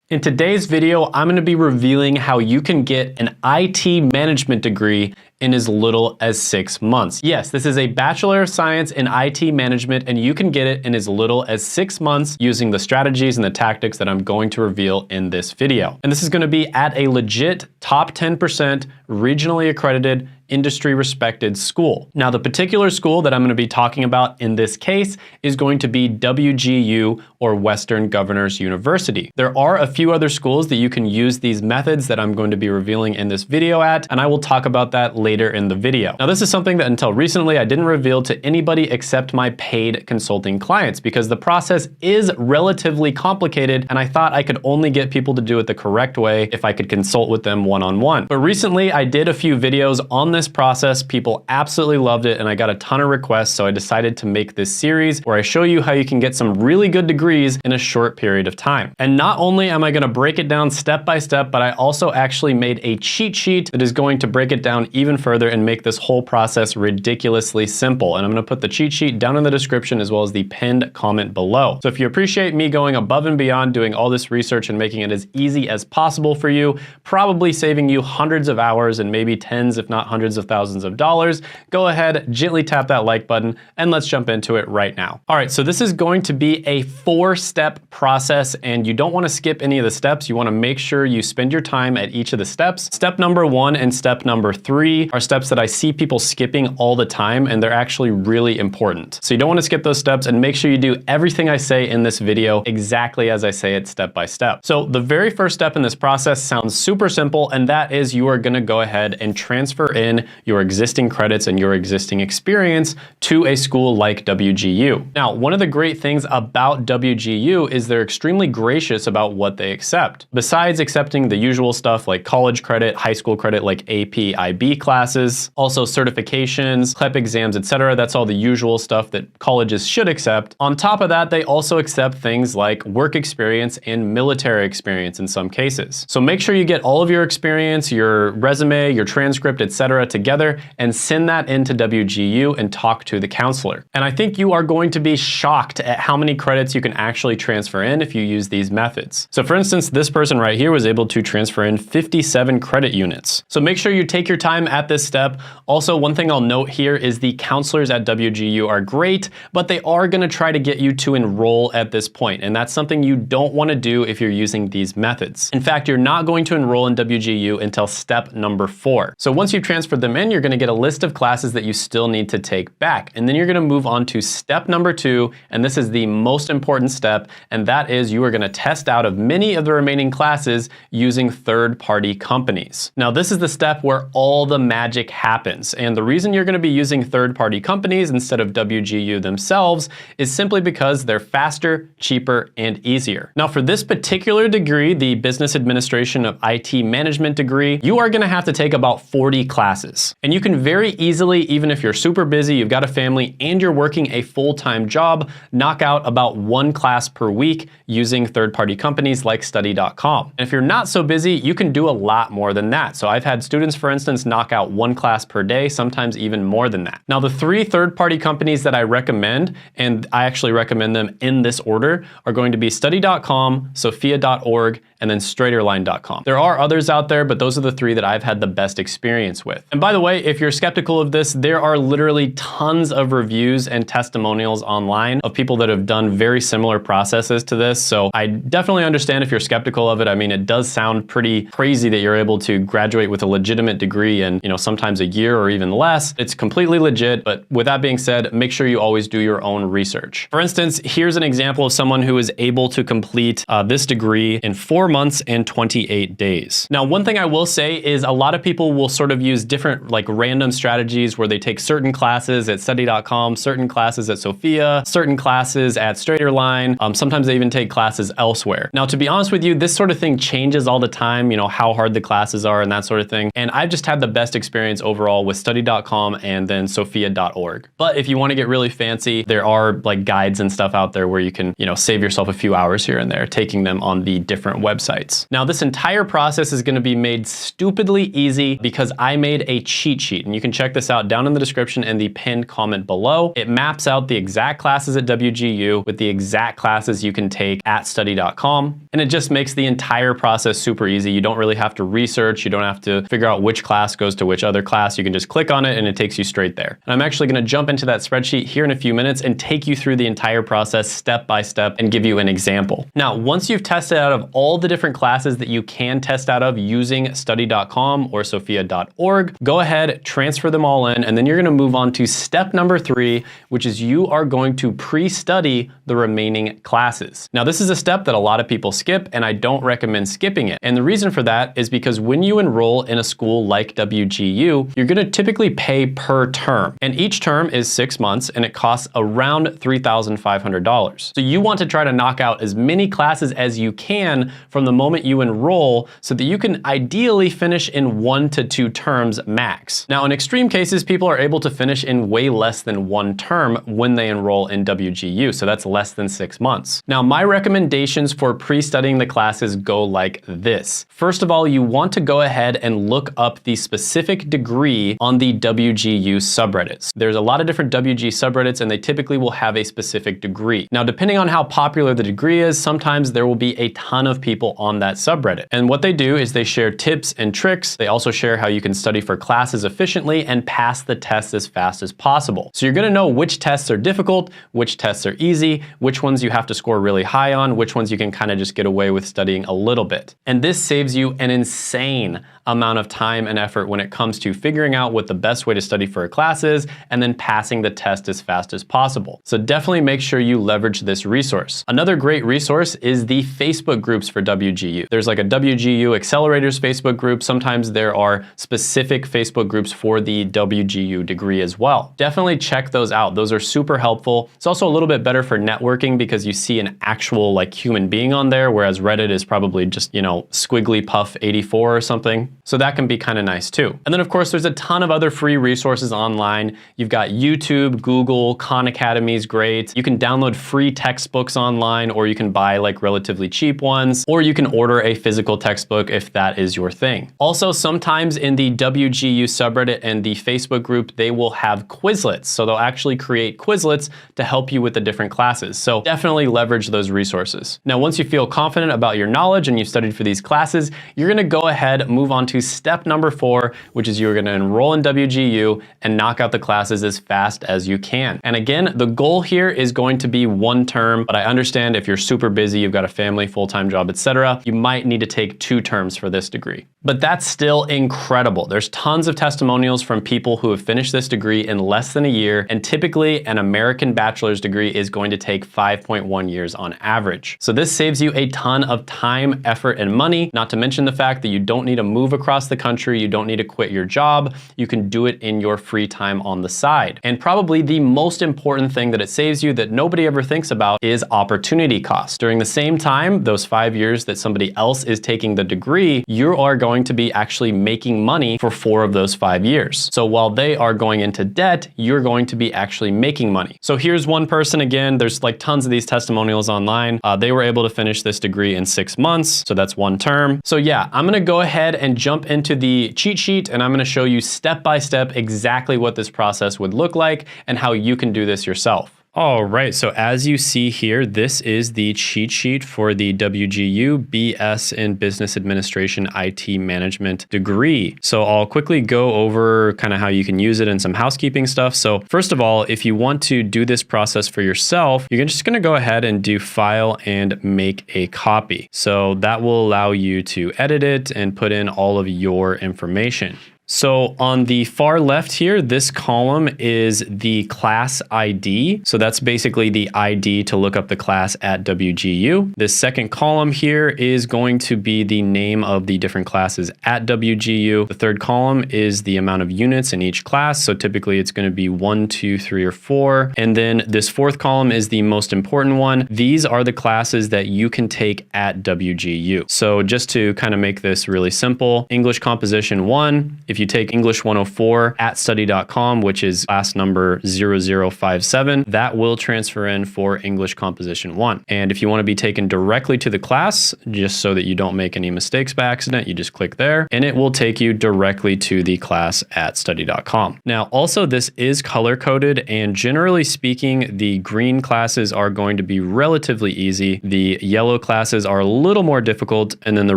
In today's video, I'm going to be revealing how you can get an IT management degree in as little as 6 months. Yes, this is a Bachelor of Science in IT Management, and you can get it in as little as 6 months using the strategies and the tactics that I'm going to reveal in this video. And this is going to be at a legit top 10% regionally accredited, industry respected school. Now, the particular school that I'm going to be talking about in this case is going to be WGU, or Western Governors University. There are a few other schools that you can use these methods that I'm going to be revealing in this video at, and I will talk about that later in the video. Now, this is something that until recently I didn't reveal to anybody except my paid consulting clients, because the process is relatively complicated and I thought I could only get people to do it the correct way if I could consult with them one-on-one. But recently I did a few videos on this process. People absolutely loved it and I got a ton of requests, so I decided to make this series where I show you how you can get some really good degrees in a short period of time. And not only am I going to break it down step by step, but I also actually made a cheat sheet that is going to break it down even further and make this whole process ridiculously simple. And I'm going to put the cheat sheet down in the description as well as the pinned comment below. So if you appreciate me going above and beyond doing all this research and making it as easy as possible for you, probably saving you hundreds of hours and maybe tens if not hundreds of thousands of dollars, go ahead, gently tap that like button and let's jump into it right now. All right, so this is going to be a 4-step process and you don't want to skip any of the steps. You want to make sure you spend your time at each of the steps. Step number 1 and step number 3 are steps that I see people skipping all the time, and they're actually really important. So you don't want to skip those steps, and make sure you do everything I say in this video exactly as I say it step by step. So the very first step in this process sounds super simple, and that is you are going to go ahead and transfer in your existing credits and your existing experience to a school like WGU. Now, one of the great things about WGU is they're extremely gracious about what they accept. Besides accepting the usual stuff like college credit, high school credit like AP, IB classes, also certifications, CLEP exams, etc. That's all the usual stuff that colleges should accept. On top of that, they also accept things like work experience and military experience in some cases. So make sure you get all of your experience, your resume, your transcript, etc. together and send that into WGU and talk to the counselor. And I think you are going to be shocked at how many credits you can actually transfer in if you use these methods. So for instance, this person right here was able to transfer in 57 credit units. So make sure you take your time at this step. Also, one thing I'll note here is the counselors at WGU are great, but they are going to try to get you to enroll at this point. And that's something you don't want to do if you're using these methods. In fact, you're not going to enroll in WGU until step number 4. So once you've transferred them in, you're going to get a list of classes that you still need to take back. And then you're going to move on to step number 2. And this is the most important step. And that is you are going to test out of many of the remaining classes using third-party companies. Now, this is the step where all the magic happens. And the reason you're going to be using third-party companies instead of WGU themselves is simply because they're faster, cheaper, and easier. Now, for this particular degree, the Business Administration of IT Management degree, you are going to have to take about 40 classes. And you can very easily, even if you're super busy, you've got a family, and you're working a full-time job, knock out about 1 class per week using third-party companies like study.com. And if you're not so busy, you can do a lot more than that. So I've had students, for instance, knock out 1 class per day, sometimes even more than that. Now, the 3 third-party companies that I recommend, and I actually recommend them in this order, are going to be study.com, sophia.org, and then straighterline.com. There are others out there, but those are the 3 that I've had the best experience with. And by the way, if you're skeptical of this, there are literally tons of reviews and testimonials online of people that have done very similar processes to this. So I definitely understand if you're skeptical of it. I mean, it does sound pretty crazy that you're able to graduate with a legitimate degree in, sometimes a year or even less. It's completely legit, but with that being said, make sure you always do your own research. For instance, here's an example of someone who is able to complete this degree in 4 months and 28 days. Now, one thing I will say is a lot of people will sort of use different like random strategies where they take certain classes at study.com, certain classes at Sophia, certain classes at Straighterline. Sometimes they even take classes elsewhere. Now, to be honest with you, this sort of thing changes all the time, how hard the classes are and that sort of thing. And I've just had the best experience overall with study.com and then sophia.org. But if you want to get really fancy, there are like guides and stuff out there where you can, save yourself a few hours here and there, taking them on the different websites. Now, this entire process is going to be made stupidly easy because I made a cheat sheet, and you can check this out down in the description and the pinned comment below. It maps out the exact classes at WGU with the exact classes you can take at study.com, and it just makes the entire process super easy. You don't really have to research, you don't have to figure out which class goes to which other class. You can just click on it and it takes you straight there. And I'm actually going to jump into that spreadsheet here in a few minutes and take you through the entire process step by step and give you an example. Now, once you've tested out of all the different classes that you can test out of using study.com or sophia.org, go ahead, transfer them all in, and then you're going to move on to step number 3, which is you are going to pre-study the remaining classes. Now, this is a step that a lot of people skip, and I don't recommend skipping it. And the reason for that is because when you enroll in a school like WGU, you're going to typically pay per term. And each term is 6 months, and it costs around $3,500. So you want to try to knock out as many classes as you can from the moment you enroll so that you can ideally finish in 1 to 2 terms max. Now, in extreme cases, people are able to finish in way less than 1 term when they enroll in WGU, so that's less than 6 months. Now, my recommendations for pre-studying the classes go like this. First of all, you want to go ahead and look up the specific degree on the WGU subreddits. There's a lot of different WG subreddits, and they typically will have a specific degree. Now, depending on how popular the degree is, sometimes there will be a ton of people on that subreddit. And what they do is they share tips and tricks. They also share how you can study for classes efficiently and pass the tests as fast as possible. So you're going to know which tests are difficult, which tests are easy, which ones you have to score really high on, which ones you can kind of just get away with studying a little bit. And this saves you an insane amount of time and effort when it comes to figuring out what the best way to study for a class is and then passing the test as fast as possible. So definitely make sure you leverage this resource. Another great resource is the Facebook groups for WGU. There's like a WGU Accelerators Facebook group. Sometimes there are specific Facebook groups for the WGU degree as well. Definitely check those out. Those are super helpful. It's also a little bit better for networking because you see an actual like human being on there, whereas Reddit is probably just, you know, squiggly puff 84 or something. So that can be kind of nice too. And then of course, there's a ton of other free resources online. You've got YouTube, Google, Khan Academy is great. You can download free textbooks online, or you can buy like relatively cheap ones, or you can order a physical textbook if that is your thing. Also, sometimes in the WGU subreddit and the Facebook group, they will have Quizlets. So they'll actually create Quizlets to help you with the different classes. So definitely leverage those resources. Now, once you feel confident about your knowledge and you've studied for these classes, you're gonna go ahead, move on to step number 4, which is you're gonna enroll in WGU and knock out the classes as fast as you can. And again, the goal here is going to be 1 term, but I understand if you're super busy, you've got a family, full-time job, etc., you might need to take 2 terms for this degree. But that's still incredible. There's tons of testimonials from people who have finished this degree in less than a year, and typically an American bachelor's degree is going to take 5.1 years on average. So this saves you a ton of time, effort, and money, not to mention the fact that you don't need to move across the country, you don't need to quit your job, you can do it in your free time on the side. And probably the most important thing that it saves you that nobody ever thinks about is opportunity cost. During the same time, those 5 years that somebody else is taking the degree, you are going to be actually making money for 4 of those 5 years. So while they are going into debt, you're going to be actually making money. So here's one person again, there's like tons of these testimonials online. They were able to finish this degree in 6 months. So that's 1 term. So yeah, I'm gonna go ahead and jump into the cheat sheet, and I'm gonna show you step by step exactly what this process would look like and how you can do this yourself. All right, so as you see here, this is the cheat sheet for the WGU BS in Business Administration IT Management degree. So I'll quickly go over kind of how you can use it and some housekeeping stuff. So first of all, if you want to do this process for yourself, you're just gonna go ahead and do File and Make a Copy. So that will allow you to edit it and put in all of your information. So on the far left here, this column is the class ID. So that's basically the ID to look up the class at WGU. This second column here is going to be the name of the different classes at WGU. The third column is the amount of units in each class. So typically it's going to be 1, 2, 3, or 4. And then this fourth column is the most important one. These are the classes that you can take at WGU. So just to kind of make this really simple, English Composition 1, if if you take English 104 at study.com, which is class number 0057, that will transfer in for English Composition 1. And if you want to be taken directly to the class, just so that you don't make any mistakes by accident, you just click there and it will take you directly to the class at study.com. Now, also this is color coded, and generally speaking, the green classes are going to be relatively easy. The yellow classes are a little more difficult, and then the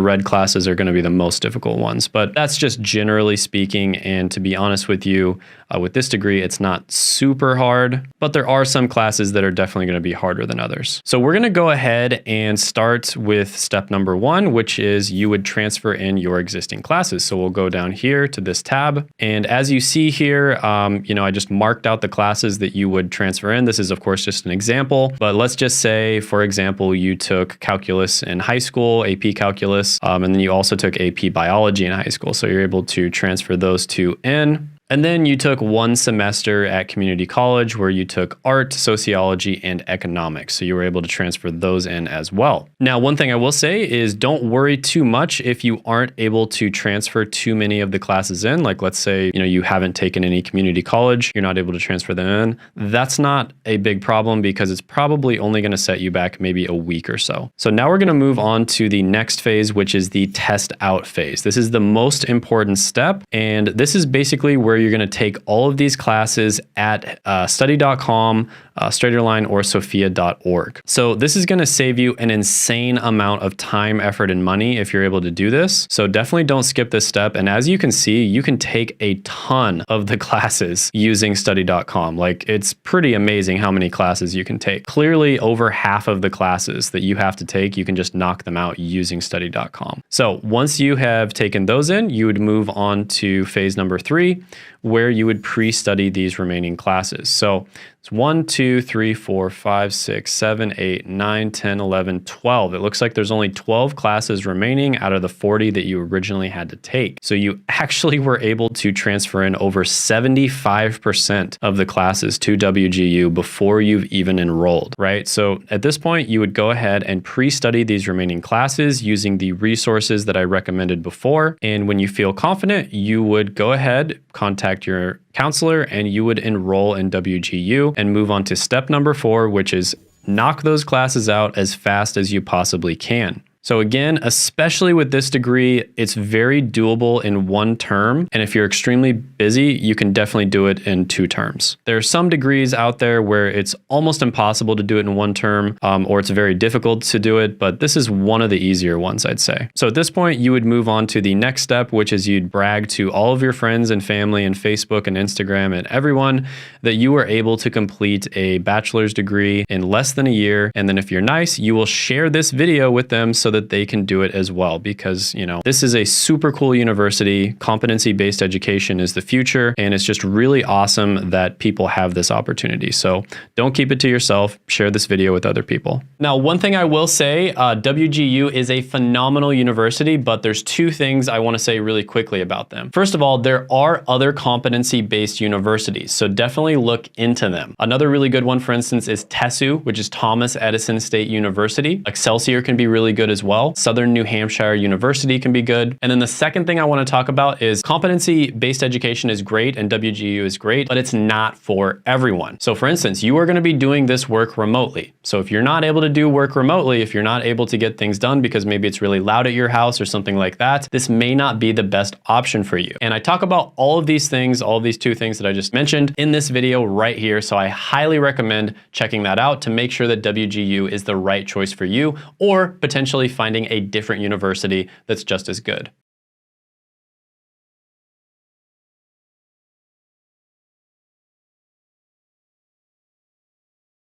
red classes are going to be the most difficult ones. But that's just generally speaking. And to be honest with you, with this degree, it's not super hard, but there are some classes that are definitely going to be harder than others. So we're going to go ahead and start with step number 1, which is you would transfer in your existing classes. So we'll go down here to this tab. And as you see here, I just marked out the classes that you would transfer in. This is of course just an example, but let's just say, for example, you took calculus in high school, AP calculus, and then you also took AP biology in high school. So you're able to transfer those two in. And then you took 1 semester at community college where you took art, sociology, and economics. So you were able to transfer those in as well. Now, one thing I will say is don't worry too much if you aren't able to transfer too many of the classes in. Like let's say, you haven't taken any community college, you're not able to transfer them in. That's not a big problem because it's probably only going to set you back maybe a week or so. So now we're going to move on to the next phase, which is the test out phase. This is the most important step. And this is basically where you're going to take all of these classes at study.com, Straighterline, or sophia.org. So this is going to save you an insane amount of time, effort, and money if you're able to do this. So definitely don't skip this step. And as you can see, you can take a ton of the classes using study.com. Like it's pretty amazing how many classes you can take. Clearly over half of the classes that you have to take, you can just knock them out using study.com. So once you have taken those in, you would move on to phase number 3, where you would pre-study these remaining classes. So it's 1, 2, 3, 4, 5, 6, 7, 8, 9, 10, 11, 12. It looks like there's only 12 classes remaining out of the 40 that you originally had to take. So you actually were able to transfer in over 75% of the classes to WGU before you've even enrolled, right? So at this point, you would go ahead and pre-study these remaining classes using the resources that I recommended before. And when you feel confident, you would go ahead, contact your counselor, and you would enroll in WGU and move on to step number 4, which is knock those classes out as fast as you possibly can. So again, especially with this degree, it's very doable in 1 term. And if you're extremely busy, you can definitely do it in 2 terms. There are some degrees out there where it's almost impossible to do it in 1 term, or it's very difficult to do it, but this is one of the easier ones, I'd say. So at this point, you would move on to the next step, which is you'd brag to all of your friends and family and Facebook and Instagram and everyone that you were able to complete a bachelor's degree in less than a year. And then if you're nice, you will share this video with them so that they can do it as well, because this is a super cool university. Competency-based education is the future, and it's just really awesome that people have this opportunity. So don't keep it to yourself, share this video with other people. Now, one thing I will say, WGU is a phenomenal university, but there's 2 things I want to say really quickly about them. First of all, there are other competency-based universities, so definitely look into them. Another really good one, for instance, is TESU, which is Thomas Edison State University. Excelsior can be really good as well. Southern New Hampshire University can be good. And then the second thing I want to talk about is competency-based education is great and WGU is great, but it's not for everyone. So for instance, you are going to be doing this work remotely. So if you're not able to do work remotely, if you're not able to get things done because maybe it's really loud at your house or something like that, this may not be the best option for you. And I talk about all of these things, all of these 2 things that I just mentioned in this video right here. So I highly recommend checking that out to make sure that WGU is the right choice for you, or potentially finding a different university that's just as good.